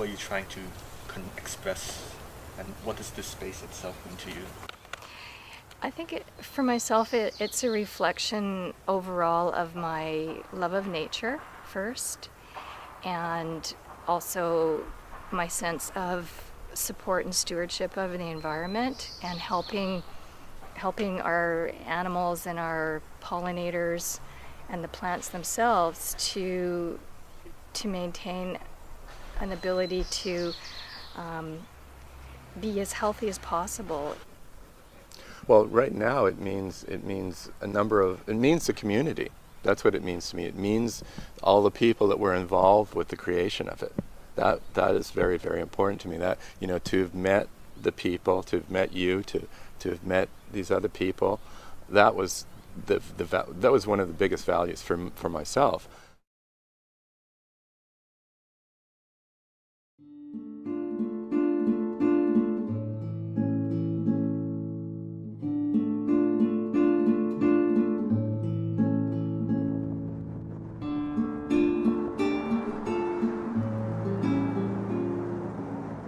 you trying to express, and what does this space itself mean to you? I think for myself, it's a reflection overall of my love of nature first, and also my sense of support and stewardship of the environment, and helping our animals and our pollinators and the plants themselves to maintain an ability to be as healthy as possible. Well, right now it means it means the community. That's what it means to me. It means all the people that were involved with the creation of it. That is very, very important to me. That, you know, to have met the people, to have met you, to have met these other people, that was that was one of the biggest values for myself.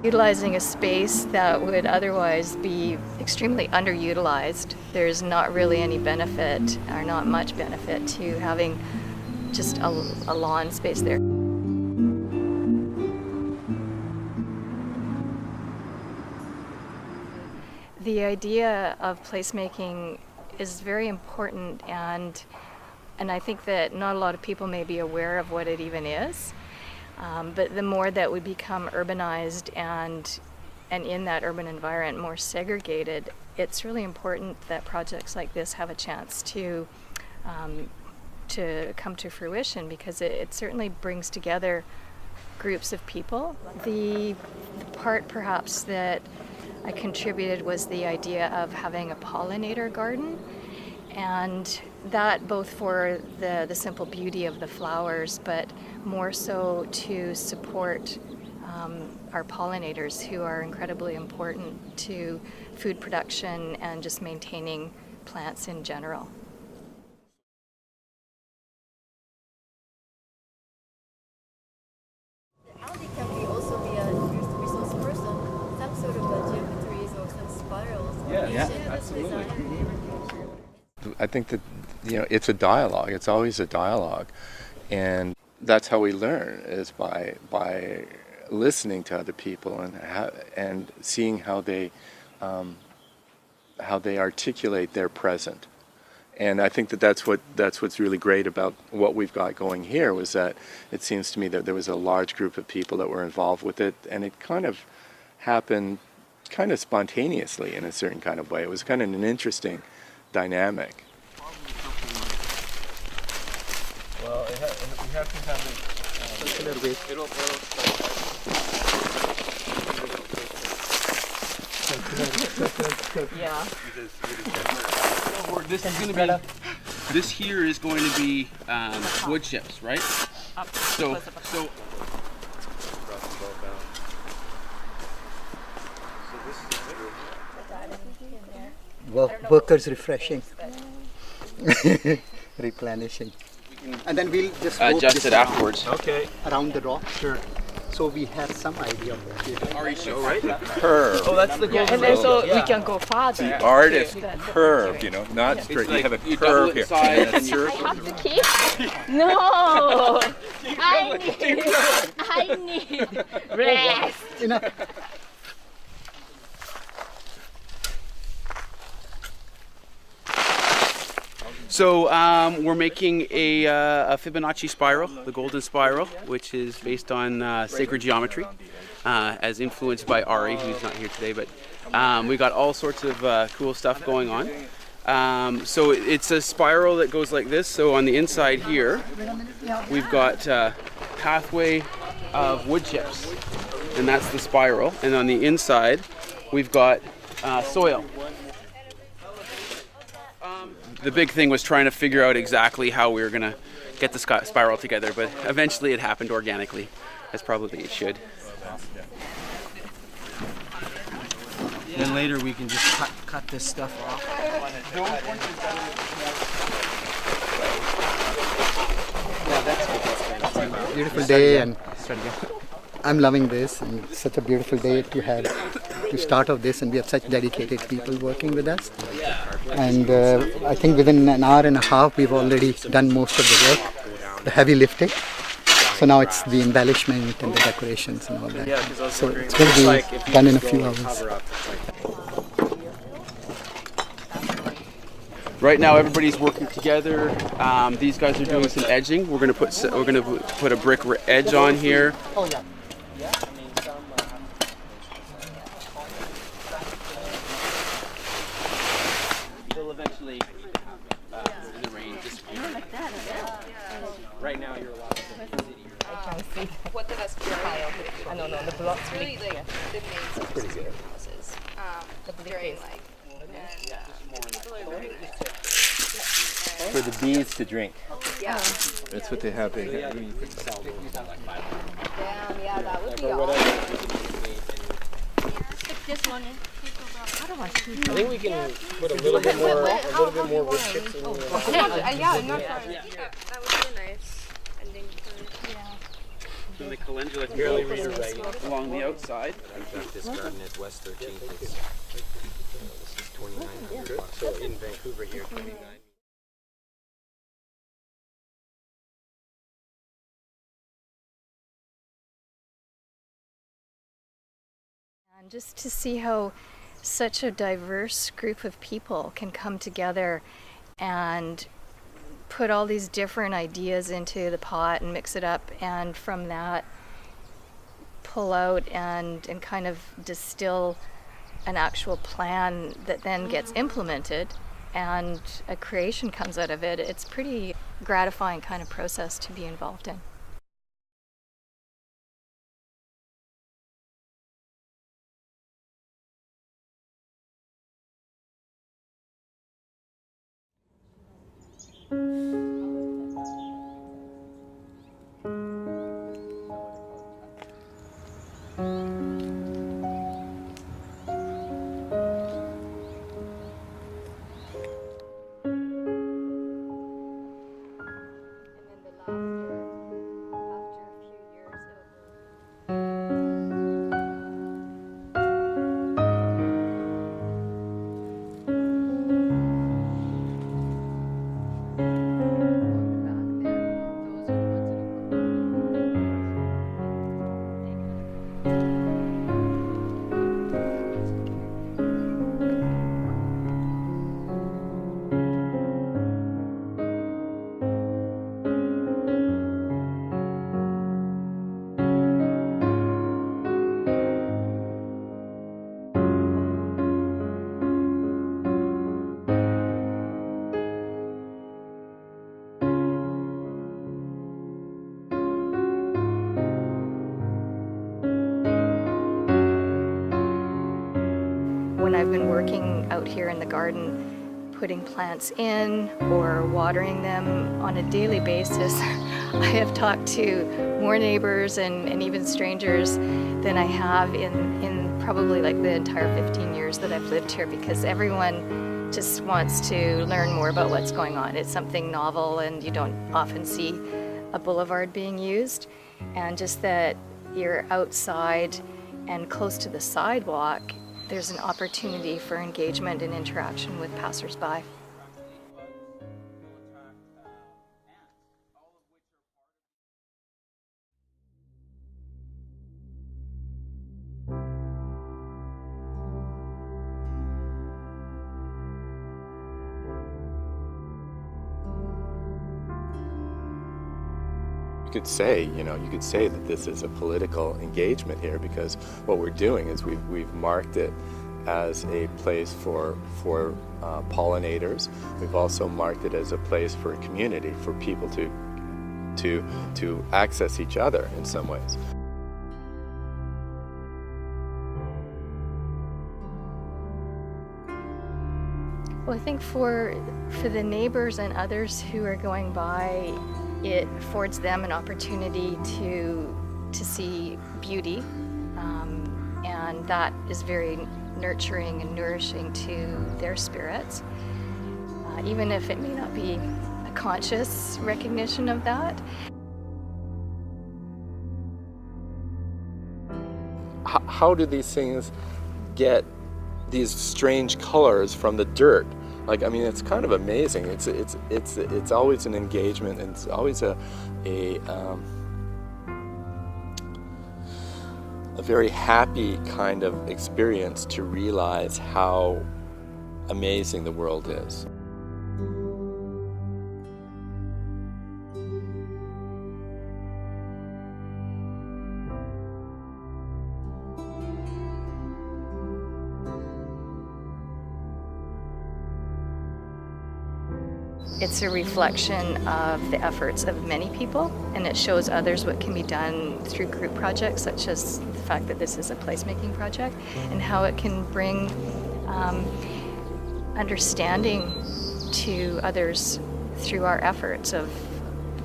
Utilizing a space that would otherwise be extremely underutilized, there's not really any benefit, or not much benefit, to having just a lawn space there. The idea of placemaking is very important, and I think that not a lot of people may be aware of what it even is. But the more that we become urbanized and in that urban environment more segregated, it's really important that projects like this have a chance to come to fruition, because it certainly brings together groups of people. The part perhaps that I contributed was the idea of having a pollinator garden, and that both for the simple beauty of the flowers, but more so to support our pollinators, who are incredibly important to food production and just maintaining plants in general. Algae can be also be a resource person, some sort of geometries or some spirals. Yeah, absolutely. I think that, you know, it's a dialogue. It's always a dialogue, and that's how we learn, is by listening to other people and seeing how they articulate their present. And I think that that's what's really great about what we've got going here, was that it seems to me that there was a large group of people that were involved with it, and it kind of happened kind of spontaneously in a certain kind of way. It was kind of an interesting dynamic. Well, we have to have it. Yeah. This is going to be. This here is going to be wood chips, right? So. Workers refreshing, replenishing, and then we'll just adjust it afterwards. Okay. around the rock. Sure. So we have some idea of that. Are you sure, right? Curve. Oh, that's the goal. And then so we can go farther. The art is curved, you know, not straight. You have a curve here. I have to keep? No! I need rest! So we're making a Fibonacci spiral, the golden spiral, which is based on sacred geometry, as influenced by Ari, who's not here today. But we got all sorts of cool stuff going on. So it's a spiral that goes like this. So on the inside here, we've got pathway of wood chips, and that's the spiral. And on the inside, we've got soil. The big thing was trying to figure out exactly how we were going to get the spiral together, but eventually it happened organically, as probably it should. Then later we can just cut this stuff off. Yeah, that's good. Beautiful day and start again. I'm loving this, and it's such a beautiful day to start off this, and we have such dedicated people working with us. And I think within an hour and a half, we've already done most of the work, the heavy lifting. So now it's the embellishment and the decorations and all that. So it's going to be done in a few hours. Right now, everybody's working together. These guys are doing some edging. We're gonna put a brick edge on here. Oh yeah. They'll eventually, in the rain, disappear. Right now, you're allowed to see the city. I can see what the rest of the pile. I don't know, the blocks really like the main source of houses. During like For the bees to drink. yeah. That's what they have. Damn, yeah, that would be awesome. This one. I think we can put a little bit more wood chips in there. yeah, I'm not sure. That would be a nice ending for Then the calendula Barely read it right. along the outside. This garden is West 13th. This is 2900. So in Vancouver here, 29. And just to see how such a diverse group of people can come together and put all these different ideas into the pot and mix it up, and from that pull out and kind of distill an actual plan that then gets implemented and a creation comes out of it. It's pretty gratifying kind of process to be involved in. When I've been working out here in the garden, putting plants in or watering them on a daily basis, I have talked to more neighbors and even strangers than I have in probably like the entire 15 years that I've lived here, because everyone just wants to learn more about what's going on. It's something novel, and you don't often see a boulevard being used. And just that you're outside and close to the sidewalk, there's an opportunity for engagement and interaction with passersby. You could say that this is a political engagement here, because what we're doing is we've marked it as a place for pollinators. We've also marked it as a place for a community, for people to access each other in some ways. Well, I think for the neighbors and others who are going by, it affords them an opportunity to see beauty, and that is very nurturing and nourishing to their spirits, even if it may not be a conscious recognition of that. how do these things get these strange colors from the dirt? Like, I mean, it's kind of amazing. It's always an engagement, and it's always a very happy kind of experience to realize how amazing the world is. It's a reflection of the efforts of many people, and it shows others what can be done through group projects, such as the fact that this is a placemaking project, and how it can bring understanding to others through our efforts of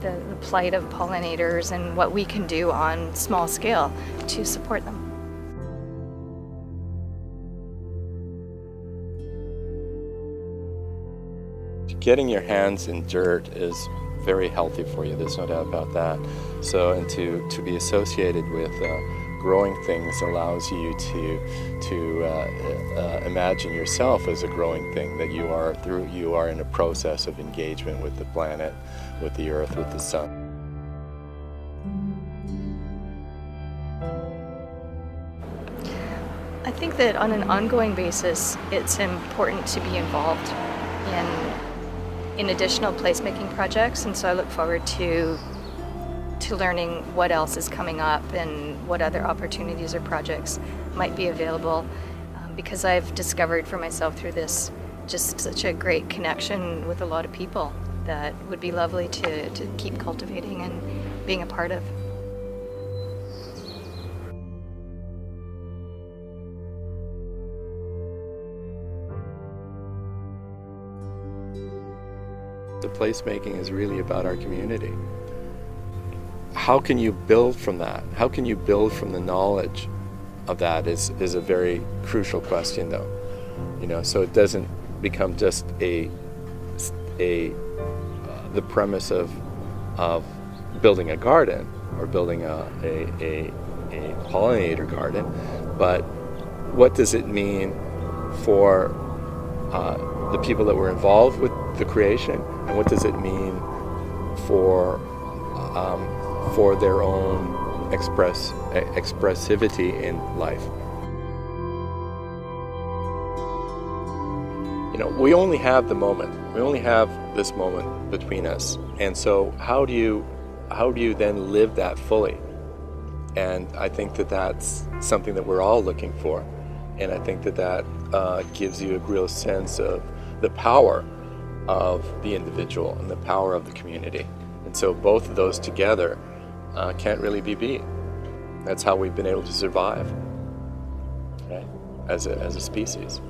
the plight of pollinators and what we can do on small scale to support them. Getting your hands in dirt is very healthy for you, there's no doubt about that. So, and to be associated with growing things allows you to imagine yourself as a growing thing, that you are in a process of engagement with the planet, with the earth, with the sun. I think that on an ongoing basis, it's important to be involved in additional placemaking projects, and so I look forward to learning what else is coming up and what other opportunities or projects might be available, because I've discovered for myself through this just such a great connection with a lot of people that would be lovely to keep cultivating and being a part of. The placemaking is really about our community. How can you build from that? How can you build from the knowledge of that is a very crucial question, though. You know, so it doesn't become just the premise of building a garden or building a pollinator garden, but what does it mean for the people that were involved with the creation, and what does it mean for their own expressivity in life? You know, we only have the moment. We only have this moment between us, and so how do you then live that fully? And I think that that's something that we're all looking for, and I think that gives you a real sense of the power of the individual and the power of the community. And so both of those together can't really be beat. That's how we've been able to survive, right, as a species.